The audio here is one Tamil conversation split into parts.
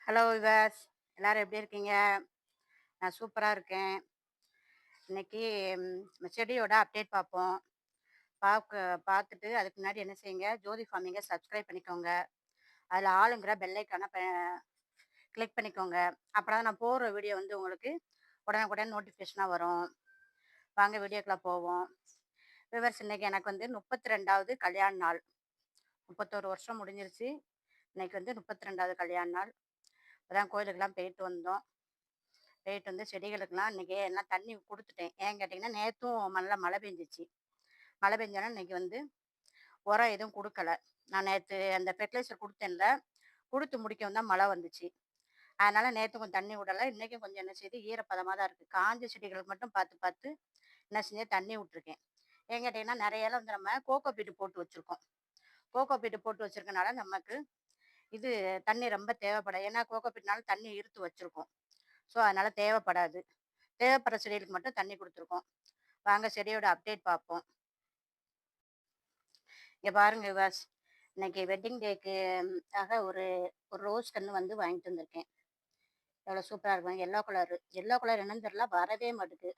ஹலோ விவாஸ், எல்லாரும் எப்படி இருக்கீங்க? நான் சூப்பராக இருக்கேன். இன்னைக்கு நம்ம செடியோட அப்டேட் பார்ப்போம். பார்த்துட்டு அதுக்கு முன்னாடி என்ன செய்யுங்க, ஜோதி ஃபார்மிங்க சப்ஸ்கிரைப் பண்ணிக்கோங்க. அதில் ஆளுங்கிற பெல் ஐக்கான கிளிக் பண்ணிக்கோங்க. அப்புறம் தான் நான் போடுற வீடியோ வந்து உங்களுக்கு உடனுக்குடன் நோட்டிஃபிகேஷனாக வரும். வாங்க வீடியோக்குள்ள போவோம். விவர்ஸ், இன்னைக்கு எனக்கு வந்து 32வது கல்யாண நாள். 31 வருஷம் முடிஞ்சிருச்சு. இன்னைக்கு வந்து 32வது கல்யாண நாள். இப்போதான் கோயிலுக்கெல்லாம் போயிட்டு வந்தோம். போயிட்டு வந்து செடிகளுக்கெல்லாம் இன்றைக்கி எல்லாம் தண்ணி கொடுத்துட்டேன். ஏன் கேட்டிங்கன்னா, நேற்றும் நல்லா மழை பெஞ்சிச்சு. மழை பெஞ்சோன்னா இன்றைக்கி வந்து உரம் எதுவும் கொடுக்கல. நான் நேற்று அந்த ஃபெர்டிலைசர் கொடுத்தேன்ல, கொடுத்து முடிக்கவும் தான் மழை வந்துச்சு. அதனால் நேற்று கொஞ்சம் தண்ணி விடலை. இன்றைக்கும் கொஞ்சம் என்ன செய்யுது, ஈரப்பதமாக தான் இருக்குது. காஞ்ச செடிகளுக்கு மட்டும் பார்த்து பார்த்து என்ன செஞ்சேன், தண்ணி விட்டுருக்கேன். ஏன் கேட்டிங்கன்னா, நிறைய இலை வந்து நம்ம கோகோ பீட்டு போட்டு வச்சுருக்கோம். கோகோ பீட்டு போட்டு வச்சுருக்கனால நமக்கு இது தண்ணி ரொம்ப தேவைப்படாது. ஏன்னா கோகோ பீட்னால தண்ணி இழுத்து வச்சுருக்கோம். ஸோ அதனால் தேவைப்படாது. தேவைப்படுற செடிகளுக்கு மட்டும் தண்ணி கொடுத்துருக்கோம். வாங்க செடியோட அப்டேட் பார்ப்போம். இங்கே பாருங்க விவாஸ், இன்னைக்கு வெட்டிங் டேக்காக ஒரு ஒரு ரோஸ் கன்று வந்து வாங்கிட்டு வந்திருக்கேன். எவ்வளோ சூப்பராக இருக்கும். Yellow colour. எல்லோ கலர் என்னன்னு தெரியல, வரவே மாட்டுக்கு.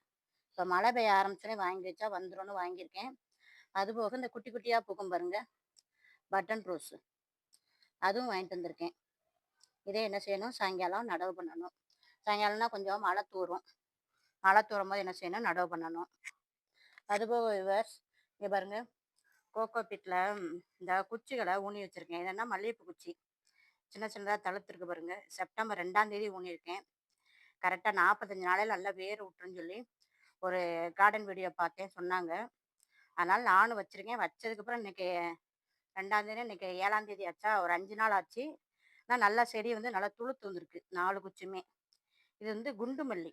இப்போ மழை பெய்ய ஆரம்பிச்சோன்னே வாங்கி வச்சா வந்துரும்னு வாங்கியிருக்கேன். அதுபோக இந்த குட்டி குட்டியாக பூக்கும் பாருங்க, பட்டன் ரோஸு, அதுவும் வாங்கிட்டு வந்திருக்கேன். இதே என்ன செய்யணும், சாயங்காலம் நடவு பண்ணணும். சாயங்காலம்னா கொஞ்சம் மழை தூரும். மழை தூரும் போது என்ன செய்யணும், நடவு பண்ணணும். அதுபோக விவர்ஸ், இங்கே பாருங்க, கோகோ பீட்டில் இந்த குச்சிகளை ஊனி வச்சுருக்கேன். என்னென்னா மல்லிகைப்பூ குச்சி சின்ன சின்னதாக தழுத்துருக்கு பாருங்க. செப்டம்பர் 2ஆம் தேதி ஊனியிருக்கேன். கரெக்டாக 45 நாளையில் நல்லா வேர் விட்டுருன்னு சொல்லி ஒரு கார்டன் வீடியோ பார்த்தேன், சொன்னாங்க. அதனால் நானும் வச்சுருக்கேன். வச்சதுக்கப்புறம் இன்றைக்கி 2ஆம் தேதி, இன்றைக்கி 7ஆம் தேதி ஆச்சா, ஒரு 5 நாள் ஆச்சு. ஆனால் நல்லா செடி வந்து நல்லா துளுத்து வந்துருக்கு 4 குச்சியுமே. இது வந்து குண்டு மல்லி.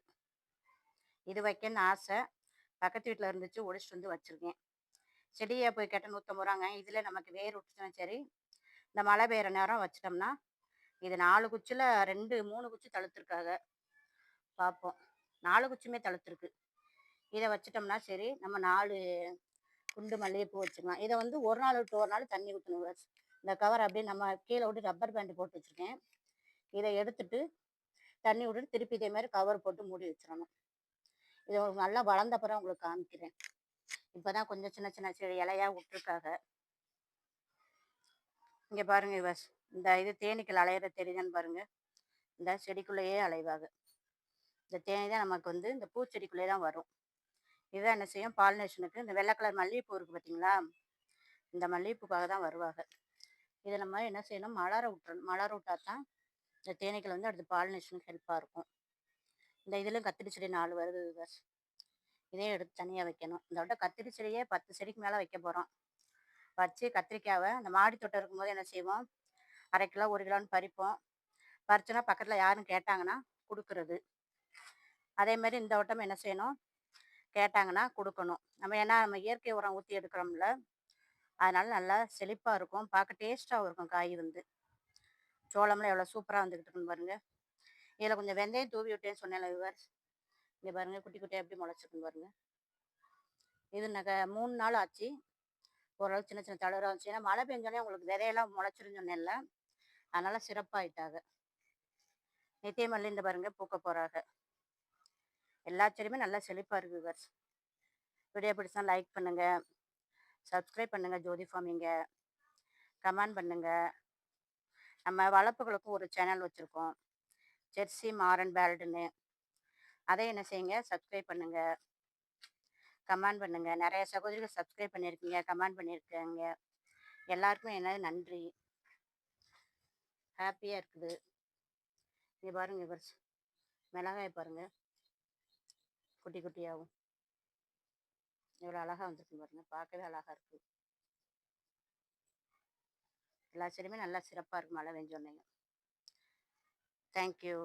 இது வைக்கணும்னு ஆசை. பக்கத்து வீட்டில் இருந்துச்சு, ஒடிச்சிட்டு வந்து வச்சுருக்கேன். செடியை போய் கேட்டால் 150 ரூபாங்க. இதில் நமக்கு வேர் விட்டுச்சுன்னா சரி, இந்த மழை பெய்கிற நேரம் வச்சிட்டோம்னா, இது 4 குச்சியில் 2 3 குச்சி தழுத்துருக்காங்க. பார்ப்போம். 4 குச்சியுமே தழுத்துருக்கு. இதை வச்சிட்டோம்னா சரி, நம்ம 4 குண்டு மல்லிகைப்பூ வச்சுக்கலாம். இதை வந்து ஒரு நாள் விட்டு ஒரு நாள் தண்ணி ஊற்றணும். இந்த கவர் அப்படியே நம்ம கீழே விட்டு ரப்பர் பேண்டு போட்டு வச்சுருக்கேன். இதை எடுத்துட்டு தண்ணி விட்டுட்டு திருப்பி இதே மாதிரி கவர் போட்டு மூடி வச்சிடணும். இது நல்லா வளர்ந்த அப்புறம் உங்களுக்கு காமிக்கிறேன். இப்போதான் கொஞ்சம் சின்ன சின்ன செடி இலையா விட்டுருக்காங்க. இங்கே பாருங்க இவஸ், இந்த இது தேனீக்கள் அலையிற தெரியுதான்னு பாருங்க. இந்த செடிக்குள்ளேயே அலைவாங்க. இந்த தேனி தான் நமக்கு வந்து இந்த பூச்செடிக்குள்ளே தான் வரும். இதுதான் என்ன செய்யும், பாலினேஷனுக்கு இந்த வெள்ளை கலர் மல்லிகைப்பூ இருக்குது பார்த்தீங்களா, இந்த மல்லிகைப்பூக்காக தான் வருவாங்க. இதை நம்ம என்ன செய்யணும், மலர விட்டுறணும். மலர விட்டா தான் இந்த தேனீக்கள் வந்து அடுத்து பாலினேஷனுக்கு ஹெல்ப்பாக இருக்கும். இந்த இதிலும் கத்திரி செடி 4 வருது விவஸ். இதையும் எடுத்து தனியாக வைக்கணும். இந்த விட கத்திரி செடியே 10 செடிக்கு மேலே வைக்க போகிறோம். வச்சு கத்திரிக்காவை அந்த மாடி தோட்டம் இருக்கும்போது என்ன செய்வோம், 1/2 கிலோ 1 கிலோன்னு பறிப்போம். பறிச்சோன்னா பக்கத்தில் யாரும் கேட்டாங்கன்னா கொடுக்குறது. அதே மாதிரி இந்த வட்டம் என்ன செய்யணும், கேட்டாங்கன்னா கொடுக்கணும். நம்ம ஏன்னா நம்ம இயற்கை உரம் ஊற்றி எடுக்கிறோம்ல, அதனால நல்லா செழிப்பாக இருக்கும். பார்க்க டேஸ்ட்டாகவும் இருக்கும். காய் வந்து சோளம்லாம் எவ்வளோ சூப்பராக வந்துக்கிட்டு இருக்குன்னு பாருங்க. இதில் கொஞ்சம் வெந்தயம் தூவி விட்டேன்னு சொன்னேன்ல விவர்ஸ். இங்கே பாருங்க, குட்டி குட்டியாக எப்படி முளைச்சிருக்குன்னு பாருங்க. இது 3 நாள் ஆச்சு. ஓரளவு சின்ன சின்ன தளராக இருந்துச்சு. ஏன்னா மழை பெஞ்சோடனே உங்களுக்கு விதையெல்லாம் முளைச்சிருன்னு சொன்னேன்ல, அதனால சிறப்பாயிட்டாங்க. நித்திய மல்லி இந்த பாருங்க பூக்க போறாங்க. எல்லா செடியுமே நல்லா செழிப்பாக இருக்குது விவர்ஸ். வீடியோ பிடிச்சா லைக் பண்ணுங்க, சப்ஸ்கிரைப் பண்ணுங்க ஜோதி ஃபார்மிங்க, கமெண்ட் பண்ணுங்க. நம்ம வளர்ப்புகளுக்கும் ஒரு சேனல் வச்சுருக்கோம், ஜெர்சி மாரன் பேல்டுன்னு. அதை என்ன செய்யுங்க, சப்ஸ்கிரைப் பண்ணுங்க, கமெண்ட் பண்ணுங்க. நிறைய சகோதரிகள் சப்ஸ்கிரைப் பண்ணியிருக்கீங்க, கமெண்ட் பண்ணியிருக்காங்க. எல்லாருக்குமே என்ன நன்றி. ஹாப்பியாக இருக்குது. இங்கே பாருங்க விவர்ஸ், மிளகாய் பாருங்க, குட்டி குட்டியாகவும் எவ்வளோ அழகாக வந்துருக்கு பாருங்க. பார்க்கவே அழகாக இருக்குது. எல்லா செடியுமே நல்லா சிறப்பாக இருக்குது மழை பெஞ்சோடனே. தேங்க்யூ.